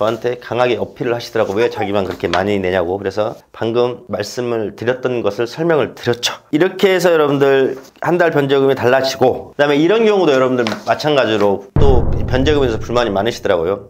저한테 강하게 어필을 하시더라고. 왜 자기만 그렇게 많이 내냐고. 그래서 방금 말씀을 드렸던 것을 설명을 드렸죠. 이렇게 해서 여러분들 한 달 변제금이 달라지고, 그 다음에 이런 경우도 여러분들 마찬가지로 또 변제금에서 불만이 많으시더라고요.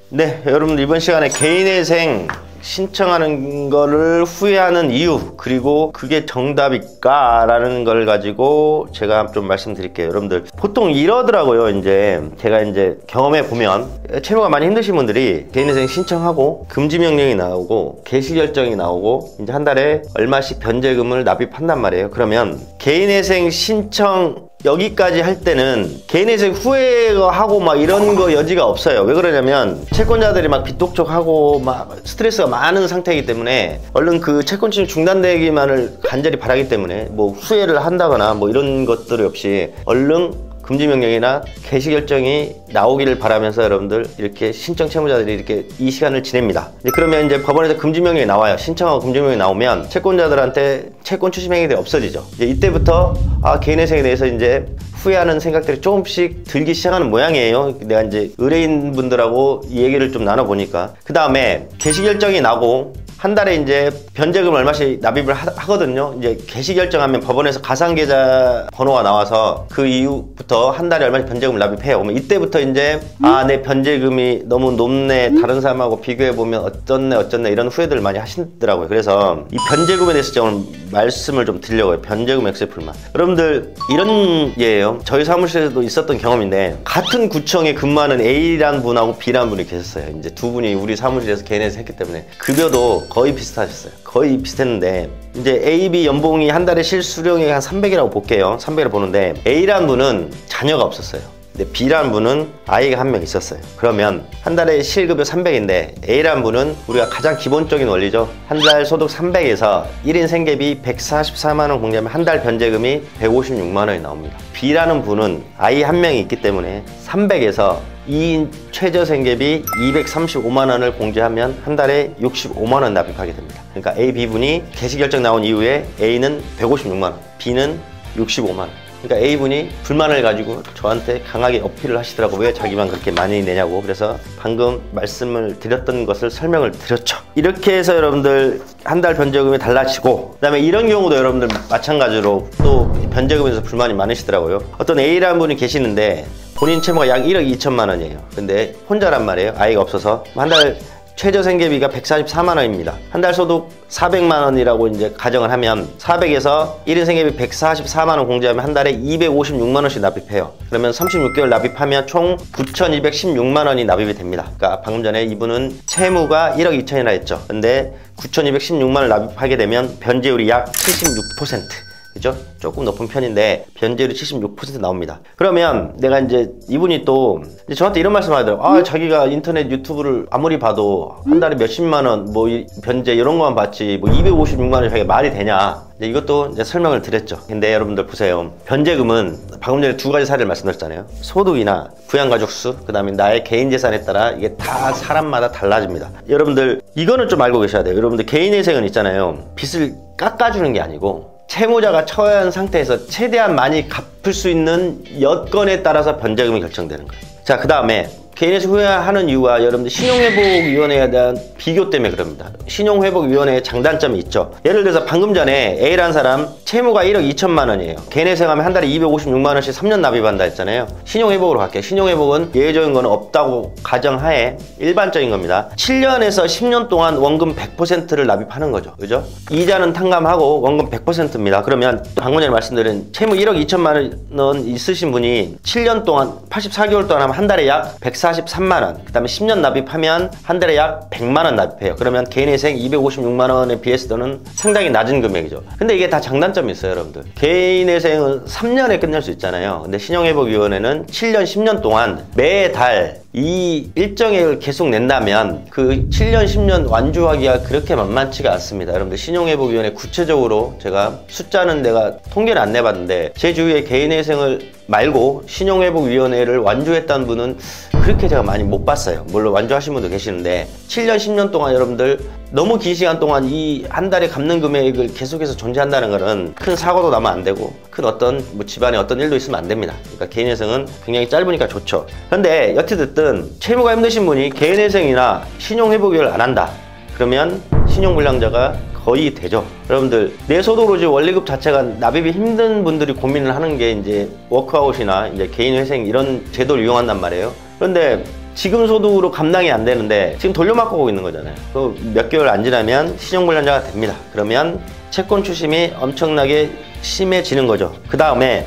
네, 여러분들 이번 시간에 개인회생 신청하는 거를 후회하는 이유, 그리고 그게 정답일까? 라는 걸 가지고 제가 좀 말씀드릴게요. 여러분들 보통 이러더라고요. 이제 제가 이제 경험해 보면 채무가 많이 힘드신 분들이 개인회생 신청하고 금지명령이 나오고 개시결정이 나오고 이제 한 달에 얼마씩 변제금을 납입한단 말이에요. 그러면 개인회생 신청 여기까지 할 때는 개인회생 후회하고 막 이런 거 여지가 없어요. 왜 그러냐면 채권자들이 막 빚독촉하고 막 스트레스가 많은 상태이기 때문에 얼른 그 채권 침해 중단되기만을 간절히 바라기 때문에 뭐 후회를 한다거나 뭐 이런 것들이 없이 얼른 금지명령이나 개시결정이 나오기를 바라면서 여러분들 이렇게 신청 채무자들이 이렇게 이 시간을 지냅니다. 그러면 이제 법원에서 금지명령이 나와요. 신청하고 금지명령이 나오면 채권자들한테 채권 추심 행위들이 없어지죠. 이제 이때부터 개인회생에 대해서 이제 후회하는 생각들이 조금씩 들기 시작하는 모양이에요. 내가 이제 의뢰인분들하고 이 얘기를 좀 나눠보니까. 그 다음에 개시결정이 나고 한 달에 이제 변제금 얼마씩 납입을 하거든요. 이제 개시결정하면 법원에서 가상계좌 번호가 나와서 그 이후부터 한 달에 얼마씩 변제금을 납입해요. 그러면 이때부터 이제 내 변제금이 너무 높네, 다른 사람하고 비교해보면 어쩌네 이런 후회들을 많이 하시더라고요. 그래서 이 변제금에 대해서 제가 오늘 말씀을 좀 드리려고요. 변제금 액수의 불만. 여러분들 이런 예예요. 저희 사무실에서도 있었던 경험인데, 같은 구청에 근무하는 A라는 분하고 B라는 분이 계셨어요. 이제 두 분이 우리 사무실에서 개인회생 했기 때문에 급여도 거의 비슷하셨어요. 거의 비슷했는데 이제 A, B 연봉이 한 달에 실수령이 한 300이라고 볼게요. 300을 보는데 A라는 분은 자녀가 없었어요. 근데 B라는 분은 아이가 한 명 있었어요. 그러면 한 달에 실급여 300인데 A라는 분은 우리가 가장 기본적인 원리죠. 한 달 소득 300에서 1인 생계비 144만 원 공제하면 한 달 변제금이 156만 원이 나옵니다. B라는 분은 아이 한 명이 있기 때문에 300에서 2인 최저 생계비 235만 원을 공제하면 한 달에 65만 원 납입하게 됩니다. 그러니까 A, B분이 개시결정 나온 이후에 A는 156만 원, B는 65만 원. 그러니까 A분이 불만을 가지고 저한테 강하게 어필을 하시더라고. 왜 자기만 그렇게 많이 내냐고. 그래서 방금 말씀을 드렸던 것을 설명을 드렸죠. 이렇게 해서 여러분들 한 달 변제금이 달라지고, 그 다음에 이런 경우도 여러분들 마찬가지로 또 변제금에서 불만이 많으시더라고요. 어떤 A라는 분이 계시는데 본인 채무가 약 1억 2천만 원이에요. 근데 혼자란 말이에요. 아이가 없어서. 한 달 최저 생계비가 144만 원입니다. 한 달 소득 400만 원이라고 이제 가정을 하면 400에서 1인 생계비 144만 원 공제하면 한 달에 256만 원씩 납입해요. 그러면 36개월 납입하면 총 9,216만 원이 납입이 됩니다. 그러니까 방금 전에 이분은 채무가 1억 2천이라 했죠. 근데 9,216만 원을 납입하게 되면 변제율이 약 76%. 그죠? 조금 높은 편인데 변제율이 76% 나옵니다. 그러면 내가 이제 이분이 또 이제 저한테 이런 말씀 하더라고요. 자기가 인터넷 유튜브를 아무리 봐도 한 달에 몇십만 원 뭐 변제 이런 거만 봤지 뭐 256만 원이 자기가 말이 되냐. 이제 이것도 이제 설명을 드렸죠. 근데 여러분들 보세요. 변제금은 방금 전에 두 가지 사례를 말씀드렸잖아요. 소득이나 부양가족 수, 그 다음에 나의 개인 재산에 따라 이게 다 사람마다 달라집니다. 여러분들 이거는 좀 알고 계셔야 돼요. 여러분들 개인회생은 있잖아요. 빚을 깎아주는 게 아니고 채무자가 처한 상태에서 최대한 많이 갚을 수 있는 여건에 따라서 변제금이 결정되는 거예요. 자, 그 다음에 개인회생 후회하는 이유가 여러분들 신용회복위원회에 대한 비교 때문에 그럽니다. 신용회복위원회의 장단점이 있죠. 예를 들어서 방금 전에 A라는 사람 채무가 1억 2천만 원이에요. 개인회생하면 한 달에 256만 원씩 3년 납입한다 했잖아요. 신용회복으로 갈게요. 신용회복은 예외적인 거는 없다고 가정하에 일반적인 겁니다. 7년에서 10년 동안 원금 100%를 납입하는 거죠. 그죠? 이자는 탕감하고 원금 100%입니다. 그러면 방금 전에 말씀드린 채무 1억 2천만 원 있으신 분이 7년 동안 84개월 동안 하면 한 달에 약 143만 원, 그 다음에 10년 납입하면 한 달에 약 100만 원 납입해요. 그러면 개인회생 256만 원에 비해서는 상당히 낮은 금액이죠. 근데 이게 다 장단점이 있어요, 여러분들. 개인회생은 3년에 끝날 수 있잖아요. 근데 신용회복위원회는 7년, 10년 동안 매달 이 일정액을 계속 낸다면 그 7년, 10년 완주하기가 그렇게 만만치가 않습니다. 여러분들 신용회복위원회 구체적으로 제가 숫자는 내가 통계를 안 내봤는데 제 주위에 개인회생을 말고 신용회복위원회를 완주했다는 분은 그렇게 제가 많이 못 봤어요. 물론 완주하신 분도 계시는데 7년 10년 동안 여러분들 너무 긴 시간 동안 이 한 달에 갚는 금액을 계속해서 존재한다는 것은 큰 사고도 나면 안 되고 큰 어떤 뭐 집안에 어떤 일도 있으면 안 됩니다. 그러니까 개인회생은 굉장히 짧으니까 좋죠. 근데 여튼 채무가 힘드신 분이 개인회생이나 신용회복을 안 한다 그러면 신용불량자가 거의 되죠. 여러분들 내 소득으로 원리금 자체가 납입이 힘든 분들이 고민을 하는 게 이제 워크아웃이나 이제 개인회생 이런 제도를 이용한단 말이에요. 그런데 지금 소득으로 감당이 안 되는데 지금 돌려막고 오고 있는 거잖아요. 그 몇 개월 안 지나면 신용불량자가 됩니다. 그러면 채권 추심이 엄청나게 심해지는 거죠. 그 다음에